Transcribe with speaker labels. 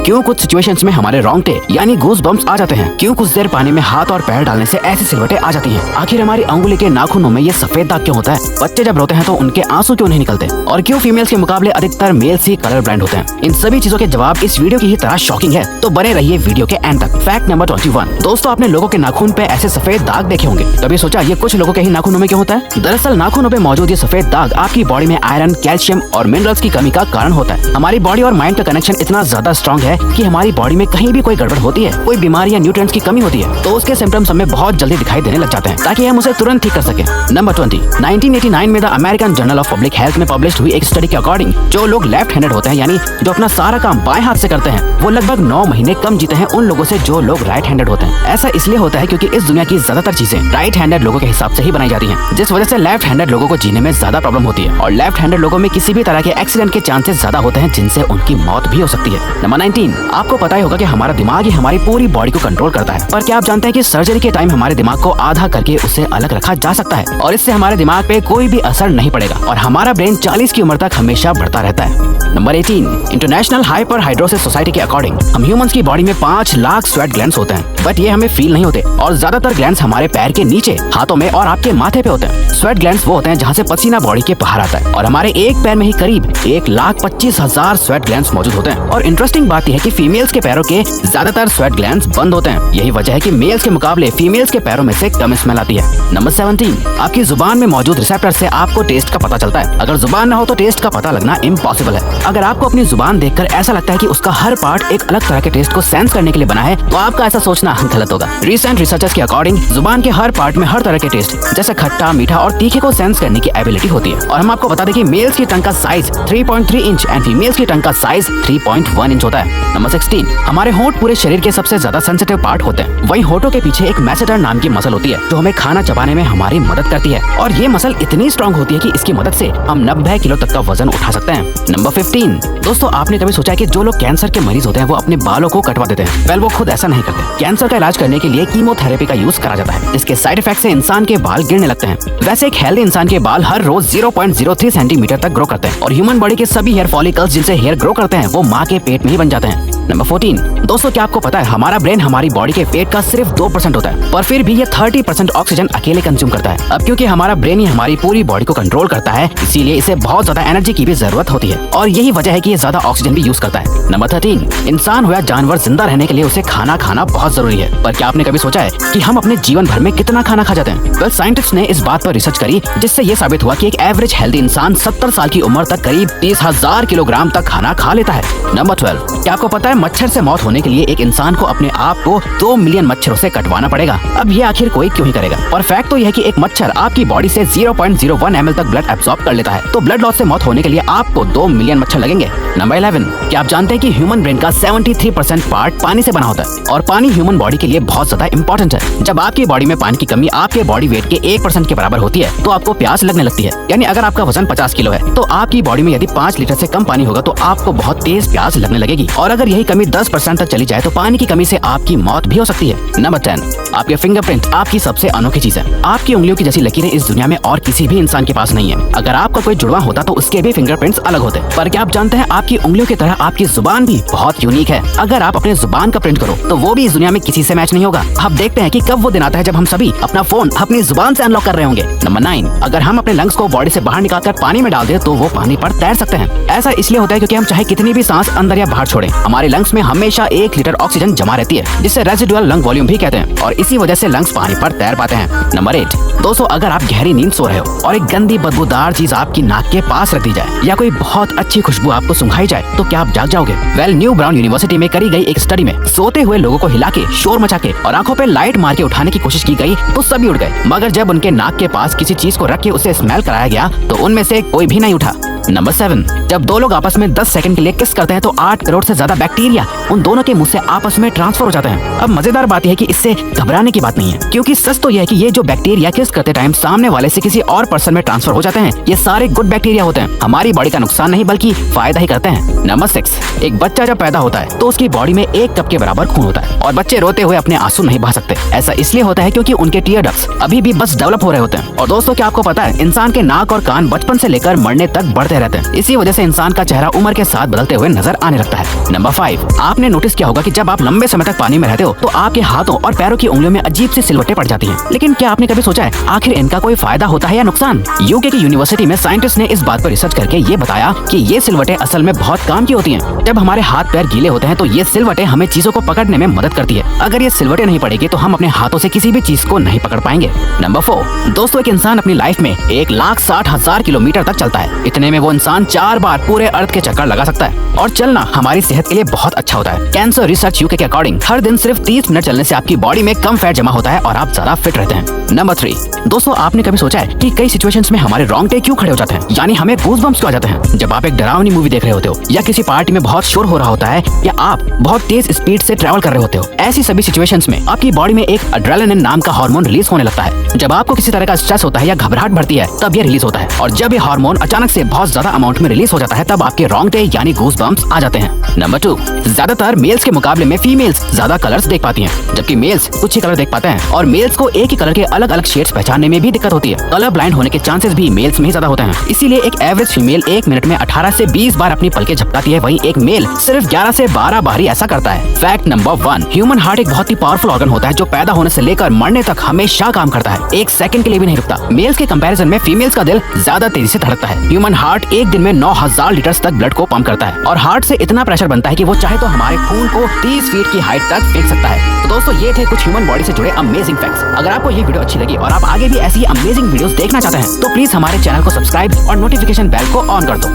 Speaker 1: क्यों कुछ सिचुएशंस में हमारे रोंगटे यानी गूज बम्प्स आ जाते हैं, क्यों कुछ देर पानी में हाथ और पैर डालने से ऐसी सिलवटें आ जाती हैं, आखिर हमारी अंगुली के नाखूनों में ये सफेद दाग क्यों होता है, बच्चे जब रोते हैं तो उनके आंसू क्यों नहीं निकलते, और क्यों फीमेल्स के मुकाबले अधिकतर मेल्स ही कलर ब्लाइंड होते हैं। इन सभी चीजों के जवाब इस वीडियो की ही तरह शॉकिंग है, तो बने रहिए वीडियो के एंड तक। Fact number 21। दोस्तों, आपने लोगों के नाखून पे ऐसे सफेद दाग देखे होंगे, कभी सोचा ये कुछ लोगों के ही नाखूनों में क्यों होता है? दरअसल नाखूनों पे मौजूद ये सफेद दाग आपकी बॉडी में आयरन, कैल्शियम और मिनरल्स की कमी का कारण होता है। हमारी बॉडी और माइंड का कनेक्शन इतना ज्यादा स्ट्रॉन्ग है कि हमारी बॉडी में कहीं भी कोई गड़बड़ होती है, कोई बीमारी या न्यूट्रिएंट्स की कमी होती है, तो उसके सिम्टम्स हमें बहुत जल्दी दिखाई देने लग जाते हैं, ताकि हम उसे तुरंत ठीक कर सके। नंबर 20। 1989 में the American journal of public health में पब्लिश हुई एक स्टडी के अकॉर्डिंग जो लोग लेफ्ट हैंडेड होते हैं, यानी जो अपना सारा काम बाएं हाथ से करते हैं, वो लगभग 9 महीने कम जीते हैं उन लोगों से जो लोग राइट हैंडेड होते हैं। ऐसा इसलिए होता है क्योंकि इस दुनिया की ज्यादातर चीजें राइट हैंडेड लोगों के हिसाब से ही बनाई जाती हैं, जिस वजह से लेफ्ट हैंडेड लोगों को जीने में ज्यादा प्रॉब्लम होती है, और लेफ्ट हैंडेड लोगों में किसी भी तरह के एक्सीडेंट के चांसेस ज्यादा होते हैं, जिनसे उनकी मौत भी हो सकती है। नंबर 19। आपको पता ही होगा कि हमारा दिमाग ही हमारी पूरी बॉडी को कंट्रोल करता है, पर क्या आप जानते हैं कि सर्जरी के टाइम हमारे दिमाग को आधा करके उसे अलग रखा जा सकता है, और इससे हमारे दिमाग पे कोई भी असर नहीं पड़ेगा, और हमारा ब्रेन 40 की उम्र तक हमेशा बढ़ता रहता है। Number 18। International hyper hidrosis society के अकॉर्डिंग हम ह्यूमंस की बॉडी में 5 लाख स्वेट ग्लैंड्स होते हैं, बट ये हमें फील नहीं होते, और ज्यादातर ग्लैंड्स हमारे पैर के नीचे, हाथों में और आपके माथे पे होते हैं। स्वेट ग्लैंड्स वो होते हैं जहाँ से पसीना बॉडी के बाहर आता है, और हमारे एक पैर में ही करीब 1,25,000 स्वेट ग्लैंड्स मौजूद होते हैं। और इंटरेस्टिंग बात यह है कि फीमेल्स के पैरों के ज्यादातर स्वेट ग्लैंड्स बंद होते हैं, यही वजह है कि मेल्स के मुकाबले फीमेल्स के पैरों में से कम स्मेल आती है। नंबर 17। आपकी जुबान में मौजूद रिसेप्टर से आपको टेस्ट का पता चलता है, अगर जुबान न हो तो टेस्ट का पता लगना इम्पॉसिबल है। अगर आपको अपनी जुबान देखकर ऐसा लगता है कि उसका हर पार्ट एक अलग तरह के टेस्ट को सेंस करने के लिए बना है, तो आपका ऐसा सोचना गलत होगा। रिसेंट रिसर्चर्स के अकॉर्डिंग जुबान के हर पार्ट में हर तरह के टेस्ट जैसे खट्टा, मीठा और तीखे को सेंस करने की एबिलिटी होती है। और हम आपको बता दें कि मेल्स की टंग का साइज 3.3 इंच एंड फीमेल्स की टंग का साइज 3.1 इंच होता है। नंबर 16। हमारे होंठ पूरे शरीर के सबसे ज्यादा सेंसिटिव पार्ट होते हैं, वहीं होठों के पीछे एक मैसेटर नाम की मसल होती है जो हमें खाना चबाने में हमारी मदद करती है, और ये मसल इतनी स्ट्रॉन्ग होती है कि इसकी मदद से हम 90 किलो तक का वजन उठा सकते हैं। नंबर 15। दोस्तों, आपने कभी सोचा है कि जो लोग कैंसर के मरीज होते हैं वो अपने बालों को कटवा देते हैं? वेल, वो खुद ऐसा नहीं करते। कैंसर का इलाज करने के लिए कीमोथेरेपी का यूज करा जाता है, जिसके साइड इफेक्ट से इंसान के बाल गिरने लगते हैं। वैसे एक हेल्दी इंसान के बाल हर रोज 0.03 सेंटीमीटर तक ग्रो करते हैं, और ह्यूमन बॉडी के सभी हेयर फॉलिकल्स जिनसे हेयर ग्रो करते हैं वो माँ के पेट में ही बन जाते हैं। नंबर 14। दोस्तों, क्या आपको पता है हमारा ब्रेन हमारी बॉडी के वेट का सिर्फ 2% होता है, पर फिर भी ये 30% ऑक्सीजन अकेले कंज्यूम करता है। अब क्योंकि हमारा ब्रेन ही हमारी पूरी बॉडी को कंट्रोल करता है, इसीलिए इसे बहुत ज्यादा एनर्जी की भी जरूरत होती है, और यही वजह है कि ये ज्यादा ऑक्सीजन भी यूज करता है। नंबर 13। इंसान हो या जानवर, जिंदा रहने के लिए उसे खाना खाना बहुत जरूरी है, पर क्या आपने कभी सोचा है कि हम अपने जीवन भर में कितना खाना खा जाते हैं? वेल, साइंटिस्ट ने इस बात पर रिसर्च करी, जिससे ये साबित हुआ कि एक एवरेज हेल्दी इंसान 70 साल की उम्र तक करीब 30,000 किलोग्राम तक खाना खा लेता है। नंबर 12। क्या आपको पता है मच्छर से मौत होने के लिए एक इंसान को अपने आप को 2 मिलियन मच्छरों से कटवाना पड़ेगा? अब ये आखिर कोई क्यों ही करेगा? पर फैक्ट तो यह है कि एक मच्छर आपकी बॉडी से 0.01 ml तक ब्लड एब्सॉर्ब कर लेता है, तो ब्लड लॉस से मौत होने के लिए आपको 2 मिलियन मच्छर लगेंगे। नंबर 11। क्या आप जानते हैं कि ह्यूमन ब्रेन का 73% पार्ट पानी से बना होता है, और पानी ह्यूमन बॉडी के लिए बहुत ज्यादा इंपॉर्टेंट है। जब आपकी बॉडी में पानी की कमी आपके बॉडी वेट के 1% के बराबर होती है, तो आपको प्यास लगने लगती है। यानी अगर आपका वजन 50 किलो है, तो आपकी बॉडी में यदि 5 लीटर से कम पानी होगा तो आपको बहुत तेज प्यास लगने लगेगी, और अगर यही कमी 10% तक चली जाए तो पानी की कमी से आपकी मौत भी हो सकती है। नंबर 10। आपके फिंगरप्रिंट आपकी सबसे अनोखी चीज है। आपकी उंगलियों की जैसी लकीरें इस दुनिया में और किसी भी इंसान के पास नहीं है। अगर आपका कोई जुड़वा होता तो उसके भी फिंगरप्रिंट्स अलग होते, पर क्या आप जानते हैं आपकी उंगलियों की तरह आपकी जुबान भी बहुत यूनिक है। अगर आप अपने जुबान का प्रिंट करो तो वो भी इस दुनिया में किसी से मैच नहीं होगा। अब देखते हैं कि कब वो दिन आता है जब हम सभी अपना फोन अपनी जुबान से अनलॉक कर रहे होंगे। नंबर 9। अगर हम अपने लंग्स को बॉडी से बाहर निकालकर पानी में डाल दें तो वो पानी पर तैर सकते हैं। ऐसा इसलिए होता है क्योंकि हम चाहे कितनी भी सांस अंदर या बाहर छोड़ें, हमारे लंग्स में हमेशा 1 लीटर ऑक्सीजन जमा रहती है, जिसे रेसिडुअल लंग वॉल्यूम भी कहते हैं, और इसी वजह से लंग्स पानी पर तैर पाते हैं। नंबर 8। दोस्तों, अगर आप गहरी नींद सो रहे हो और एक गंदी बदबूदार चीज आपकी नाक के पास रख दी जाए, या कोई बहुत अच्छी खुशबू आपको सुंघाई जाए, तो क्या आप जाग जाओगे? वेल, न्यू ब्राउन यूनिवर्सिटी में करी गई एक स्टडी में सोते हुए लोगों को हिला के, शोर मचा के और आंखों पे लाइट मार के उठाने की कोशिश की गई तो सभी उठ गए, मगर जब उनके नाक के पास किसी चीज को रख के उसे स्मेल कराया गया तो उनमें से कोई भी नहीं उठा। नंबर 7। जब दो लोग आपस में 10 सेकंड के लिए किस करते हैं तो 8 करोड़ से ज्यादा बैक्टीरिया उन दोनों के मुंह से आपस में ट्रांसफर हो जाते हैं। अब मजेदार बात यह है कि इससे घबराने की बात नहीं है, क्योंकि सच तो यह है कि ये जो बैक्टीरिया किस करते टाइम सामने वाले से किसी और पर्सन में ट्रांसफर हो जाते हैं, ये सारे गुड बैक्टीरिया होते हैं, हमारी बॉडी का नुकसान नहीं बल्कि फायदा ही करते हैं। नंबर 6। एक बच्चा जब पैदा होता है तो उसकी बॉडी में 1 कप के बराबर खून होता है, और बच्चे रोते हुए अपने आंसू नहीं बहा सकते। ऐसा इसलिए होता है क्योंकि उनके टीयर डक्ट्स अभी भी बस डेवलप हो रहे होते हैं। और दोस्तों, क्या आपको पता है इंसान के नाक और कान बचपन से लेकर मरने तक बढ़ते रहते हैं। इसी वजह से इंसान का चेहरा उम्र के साथ बदलते हुए नजर आने लगता है। नंबर 5, आपने नोटिस किया होगा कि जब आप लंबे समय तक पानी में रहते हो तो आपके हाथों और पैरों की उंगलियों में अजीब सी सिलवटें पड़ जाती हैं। लेकिन क्या आपने कभी सोचा है आखिर इनका कोई फायदा होता है या नुकसान? यूके की यूनिवर्सिटी में साइंटिस्ट ने इस बात पर रिसर्च करके ये बताया कि ये सिलवटें असल में बहुत काम की होती हैं। जब हमारे हाथ पैर गीले होते हैं तो ये सिलवटें हमें चीजों को पकड़ने में मदद करती है। अगर ये सिलवटें नहीं पड़ेगी तो हम अपने हाथों से किसी भी चीज को नहीं पकड़ पाएंगे। नंबर 4, दोस्तों एक इंसान अपनी लाइफ में 1,60,000 किलोमीटर तक चलता है। इतने में वो इंसान 4 बार पूरे अर्थ के चक्कर लगा सकता है। और चलना हमारी सेहत के लिए बहुत अच्छा होता है। कैंसर रिसर्च यूके के अकॉर्डिंग हर दिन सिर्फ 30 मिनट चलने से आपकी बॉडी में कम फैट जमा होता है और आप ज्यादा फिट रहते हैं। नंबर 3, दोस्तों आपने कभी सोचा है कि कई सिचुएशंस में हमारे रोंगटे क्यों खड़े हो जाते हैं, यानी हमें गूज़बम्प्स क्यों आ जाते हैं? जब आप एक डरावनी मूवी देख रहे होते हो या किसी पार्टी में बहुत शोर हो रहा होता है या आप बहुत तेज स्पीड से ट्रैवल कर रहे होते हो, ऐसी सभी सिचुएशंस में आपकी बॉडी में एक एड्रेनालिन नाम का हार्मोन रिलीज होने लगता है। जब आपको किसी तरह का स्ट्रेस होता है या घबराहट बढ़ती है तब ये रिलीज होता है, और जब ये हार्मोन अचानक से बहुत ज्यादा अमाउंट में रिलीज हो जाता है तब आपके रोंगटे यानी गूज़बम्प्स आ जाते हैं। नंबर 2, ज्यादातर मेल्स के मुकाबले में फीमेल्स ज्यादा कलर्स देख पाती हैं, जबकि मेल्स कुछ ही कलर देख पाते हैं। और मेल्स को एक ही कलर के अलग अलग शेड्स पहचानने में भी दिक्कत होती है। कलर ब्लाइंड होने के चांसेस भी मेल्स में ही ज्यादा होते हैं। इसीलिए एक एवरेज फीमेल 1 मिनट में 18 से 20 बार अपनी पलकें झपकाती है, वहीं एक मेल सिर्फ 11 से 12 बार ही ऐसा करता है। फैक्ट नंबर 1, ह्यूमन हार्ट एक बहुत ही पावरफुल ऑर्गन होता है जो पैदा होने से लेकर मरने तक हमेशा काम करता है, एक सेकंड के लिए भी नहीं रुकता। मेल्स के कंपैरिजन में फीमेल्स का दिल ज्यादा तेजी से धड़कता है। ह्यूमन हार्ट एक दिन में 9000 लीटर तक ब्लड को पंप करता है और हार्ट से इतना प्रेशर बनता है कि वो चाहे तो हमारे खून को 30 फीट की हाइट तक फेंक सकता है। तो दोस्तों ये थे कुछ ह्यूमन बॉडी से जुड़े अमेजिंग फैक्ट्स। अगर आपको ये वीडियो अच्छी लगी और आप आगे भी ऐसी अमेजिंग वीडियोस देखना चाहते हैं तो प्लीज हमारे चैनल को सब्सक्राइब और नोटिफिकेशन बेल को ऑन कर दो।